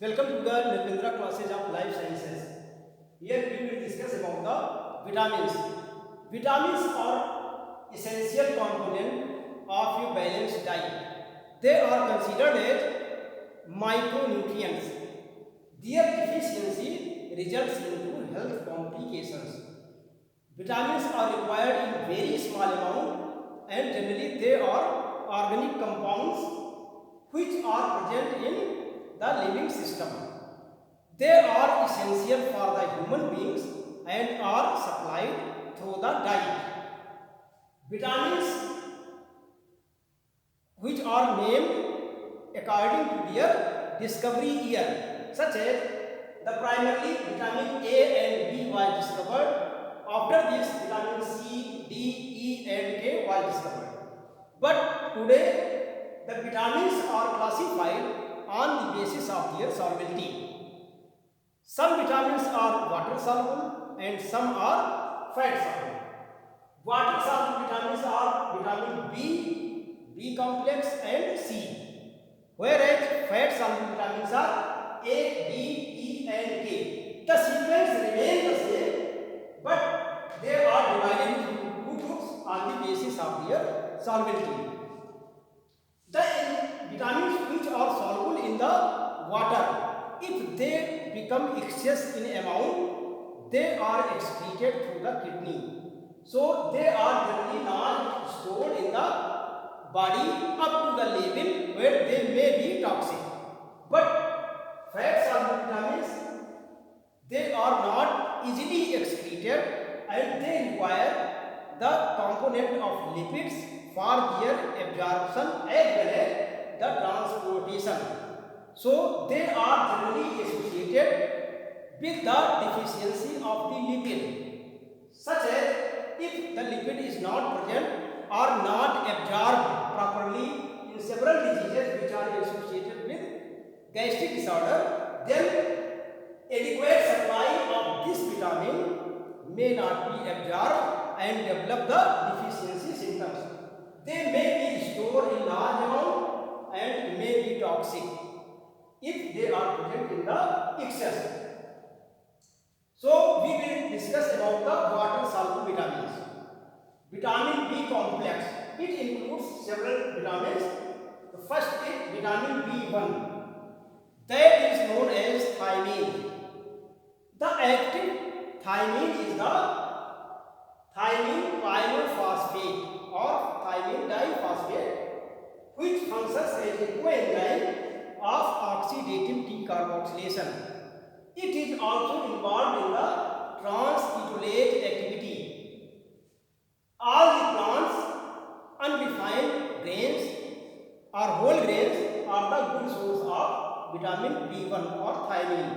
Welcome to the Nirvendra classes of life sciences. Here we will discuss about the vitamins. Vitamins are essential component of a balanced diet. They are considered as micronutrients. Their deficiency results into health complications. Vitamins are required in very small amount and generally they are organic compounds which are present in the living system. They are essential for the human beings and are supplied through the diet. Vitamins which are named according to their discovery year, such as the primarily vitamin A and B was discovered. After this, vitamin C, D, E and K was discovered. But today, the vitamins are classified on the basis of their solubility. Some vitamins are water soluble and some are fat soluble. Water soluble vitamins are vitamin B, B complex and C. Whereas fat soluble vitamins are A, D, E and K. The sequence remains the same, but they are divided into two groups on the basis of their solubility. The vitamins which are soluble in the water, if they become excess in amount, they are excreted through the kidney. So they are generally not stored in the body up to the level where they may be toxic. But fat soluble vitamins, they are not easily excreted and they require the component of lipids for their absorption as well as the transportation. So they are generally associated with the deficiency of the lipid, such as if the lipid is not present or not absorbed properly in several diseases which are associated with gastric disorder, then adequate supply of this vitamin may not be absorbed and develop the deficiency symptoms. They may be stored in large amount and may be toxic if they are present in the excess. So we will discuss about the water soluble vitamins. Vitamin B complex. It includes several vitamins. The first is vitamin B1. That is known as thiamine. The active thiamine is the thiamine pyrophosphate or thiamine diphosphate, which functions as a coenzyme of oxidative decarboxylation. It is also involved in the transketolase activity. All the plants, unrefined grains or whole grains are the good source of vitamin B1 or thiamine.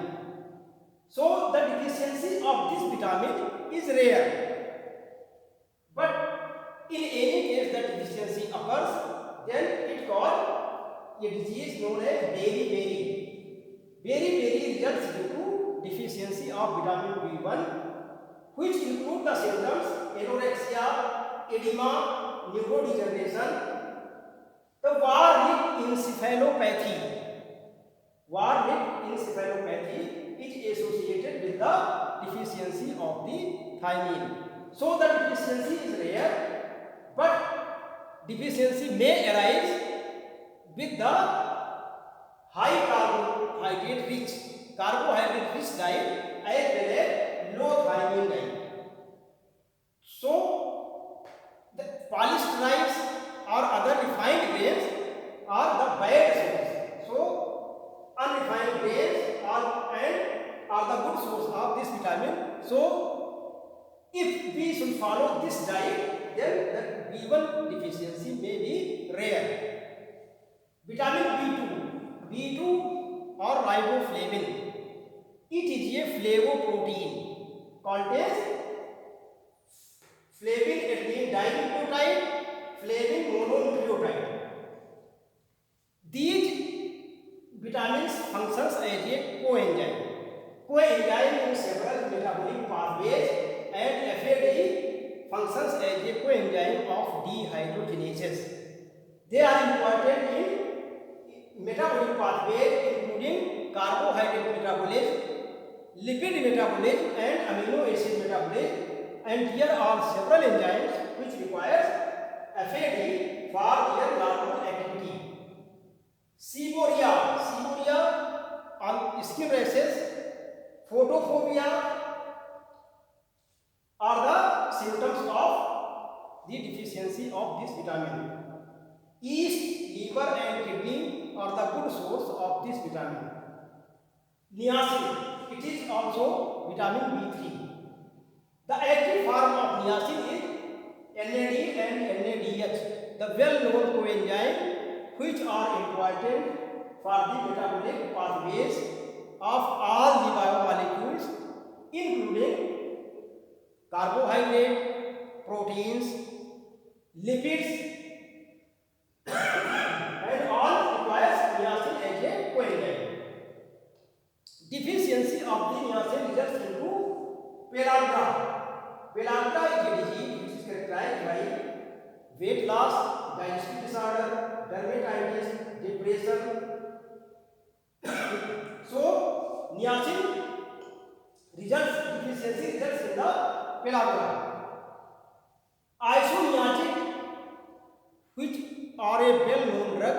So the deficiency of this vitamin is rare. But in any case that deficiency occurs, then it called a disease known as beriberi. Beriberi results due to deficiency of vitamin B1, which include the symptoms anorexia, edema, neurodegeneration, the Warwick encephalopathy. Warwick encephalopathy is associated with the deficiency of the thiamine. So the deficiency is rare, but deficiency may arise with the high carbohydrate rich diet as well as low thiamine diet. So the polystyrenics or other refined grains are the bad source. So unrefined grains are the good source of this vitamin. So if we should follow this diet, then the B1 deficiency may be rare. Vitamin B2 or riboflavin. It is a flavoprotein, contains flavin adenine dinucleotide, flavin mononucleotide. These vitamins functions as a coenzyme. Coenzyme in several metabolic pathways and FAD functions as a coenzyme of dehydrogenases. They are important metabolic pathways including carbohydrate metabolism, lipid metabolism and amino acid metabolism, and here are several enzymes which requires FAD for their normal activity. Seborrhea on skin rashes, photophobia are the symptoms of the deficiency of this vitamin. Yeast, liver and kidney are the good source of this vitamin. Niacin, it is also vitamin B3. The active form of niacin is NAD and NADH, the well-known coenzyme which are important for the metabolic pathways of all the biomolecules, including carbohydrate, proteins, lipids, and all requires niacin as a coenzyme. Deficiency of the niacin results into pellagra. Pellagra is a disease which is characterized by weight loss, digestive disorder, dermatitis, depression. So, niacin deficiency results in the pellagra. Isoniazid, which are a well-known drug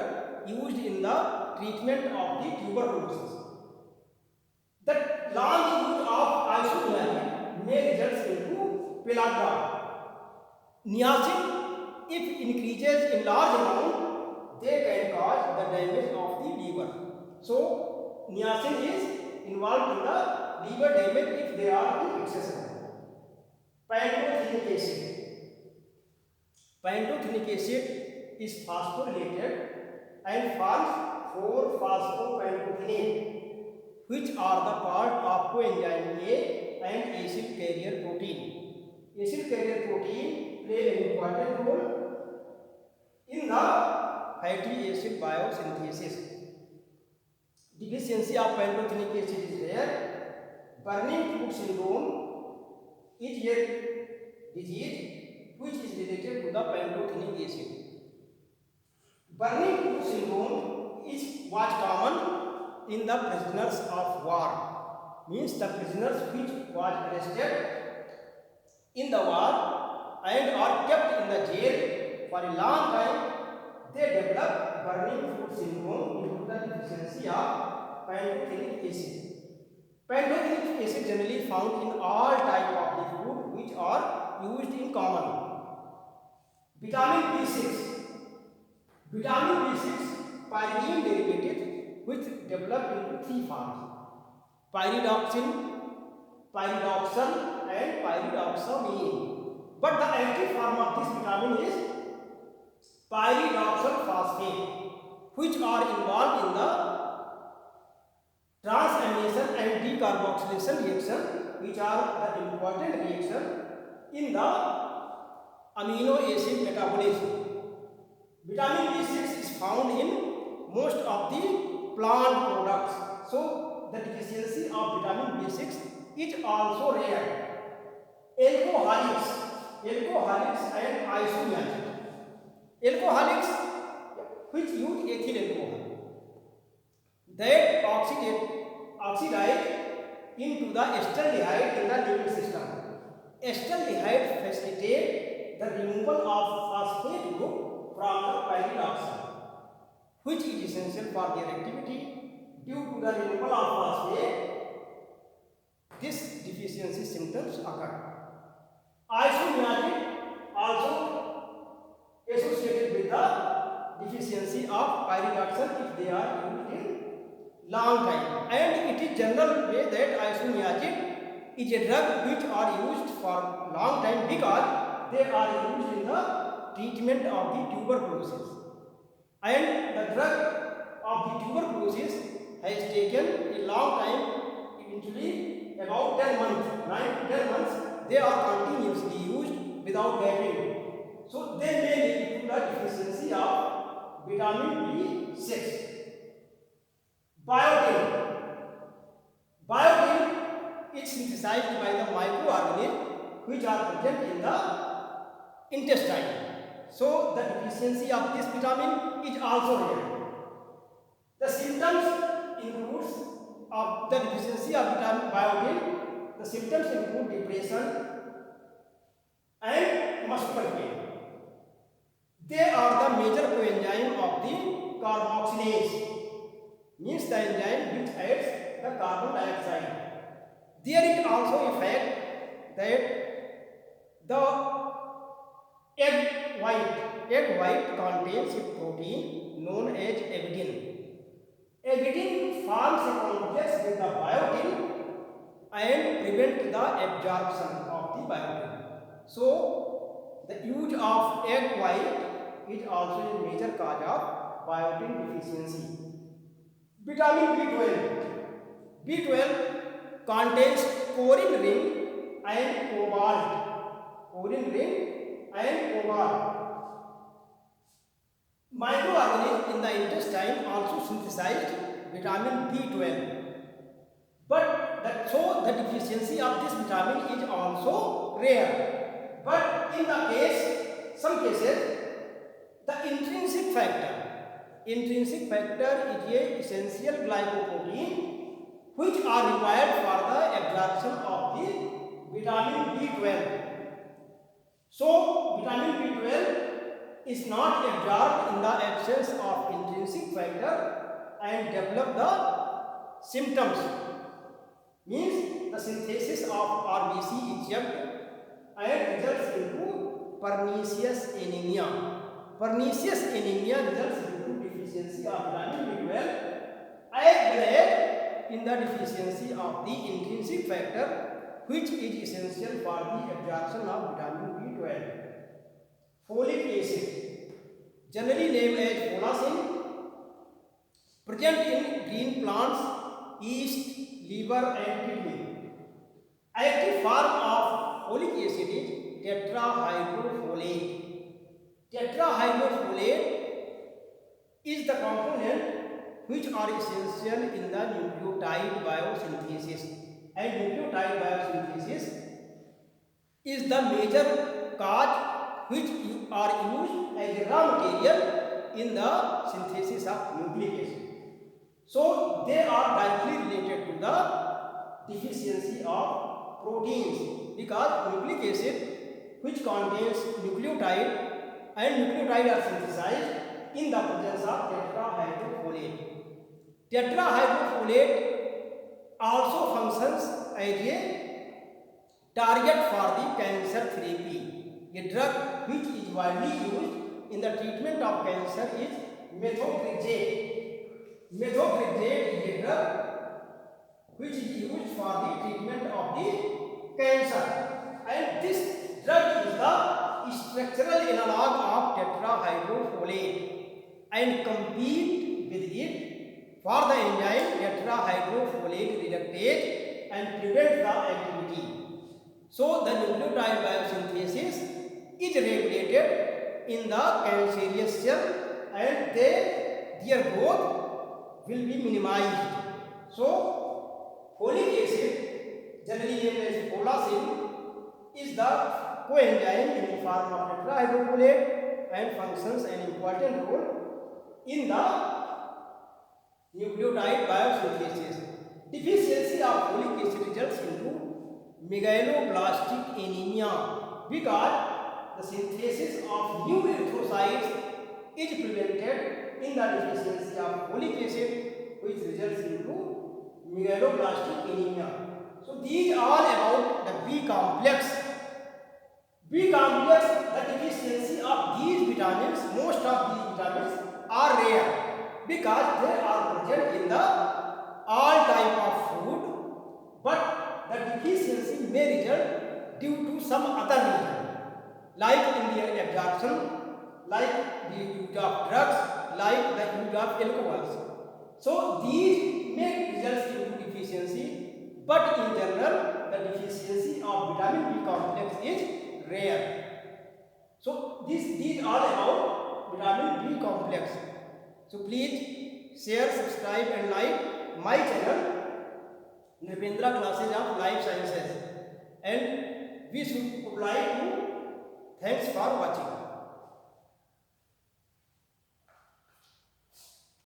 used in the treatment of the tuberculosis. The long use of isoniazid may result into pellagra. Niacin, if increases in large amount, they can cause the damage of the liver. So, niacin is involved in the liver damage if they are in excess. Pantothenic acid. Pantothenic acid is phosphorylated and forms 4-phosphopantothenic, which are the part of coenzyme A and acid carrier protein. Acid carrier protein play an important role in the fatty acid biosynthesis. Deficiency of pantothenic acid is rare. Burning foot syndrome is a disease which is related to the pantothenic acid. Burning foot syndrome was common in the prisoners of war, means the prisoners which was arrested in the war and are kept in the jail for a long time, they develop burning foot syndrome due to the deficiency of pantothenic acid. Pantothenic acid generally found in all types of the food which are used in common. Vitamin B6. Vitamin B6 pyridine derivative which develop into three forms: pyridoxine, pyridoxal and pyridoxamine. But the active form of this vitamin is pyridoxal phosphate, which are involved in the transamination and decarboxylation reaction, which are the important reaction in the amino acid metabolism. Vitamin B6 is found in most of the plant products. So, the deficiency of vitamin B6 is also rare. Alcoholics and isoniazid. Alcoholics which use ethyl alcohol that oxidize into the acetaldehyde in the living system. Acetaldehyde facilitates the removal of phosphate group from the pyridoxine, which is essential for their activity. Due to the removal of phosphate, this deficiency symptoms occur. Isoniazid also associated with the deficiency of pyridoxine if they are used in long time, and it is general way that isoniazid is a drug which are used for long time because they are used in the treatment of the tuberculosis, and the drug of the tuberculosis has taken a long time, eventually about 10 months, 9 to 10 months, they are continuously used without gapping. So they may lead to the deficiency of vitamin B6. Biotin is synthesized by the microorganisms which are present in the intestine. So the deficiency of this vitamin is also rare. The symptoms includes of the deficiency of vitamin biotin. The symptoms include depression and muscular pain. They are the major coenzyme of the carboxylase, means the enzyme which adds the carbon dioxide. There is also a fact that the egg white contains a protein known as avidin. Avidin forms a complex with the biotin and prevents the absorption of the biotin. So, the use of egg white is also a major cause of biotin deficiency. Vitamin B12. B12 contains choline ring and cobalt. Choline ring and cobalt. Microorganisms in the intestine also synthesized vitamin B12. But the deficiency of this vitamin is also rare. But in some cases, the intrinsic factor is a essential glycoprotein which are required for the absorption of the vitamin B12. So, vitamin B12 is not absorbed in the absence of intrinsic factor and develop the symptoms. Means the synthesis of RBC is checked and results into pernicious anemia. Pernicious anemia results into deficiency of vitamin B12 as well as in the deficiency of the intrinsic factor which is essential for the absorption of vitamin B12. Folic acid, generally named as folacin, present in green plants, yeast, liver and kidney. Active form of folic acid is tetrahydrofolate. Tetrahydrofolate is the component which are essential in the nucleotide biosynthesis, and nucleotide biosynthesis is the major cause which are used as a raw material in the synthesis of nucleic acid. So, they are directly related to the deficiency of proteins, because nucleic acid which contains nucleotide and nucleotide are synthesized in the presence of tetrahydrofolate. Tetrahydrofolate also functions as a target for the cancer therapy. A drug which is widely used in the treatment of cancer is methotrexate. Methotrexate is a drug which is used for the treatment of the cancer, and this drug is the structural analog of tetrahydrofolate and compete with it for the enzyme tetrahydrofolate reductase and prevent the activity. So, the nucleotide biosynthesis is regulated in the cancerous cell and their growth will be minimized. So, folic acid, generally named as folacin, is the coenzyme in the form of tetrahydrofolate and functions an important role in the nucleotide biosynthesis. Deficiency of folic acid results into megaloblastic anemia because the synthesis of new erythrocytes is prevented in the deficiency of folic acid, which results into megaloblastic anemia. So, these are about the B complex. B complex, the deficiency of these vitamins, most of these vitamins are rare because they are present in the all type of food, but the deficiency may result due to some other reason, like in their absorption, like the use of drugs, like the use of alcohols. So, these may result into deficiency, but in general, the deficiency of vitamin B complex is rare. So, these are about vitamin B complex. So, please share, subscribe and like my channel Nripendra Classes of Life Sciences, and we should like to thanks for watching.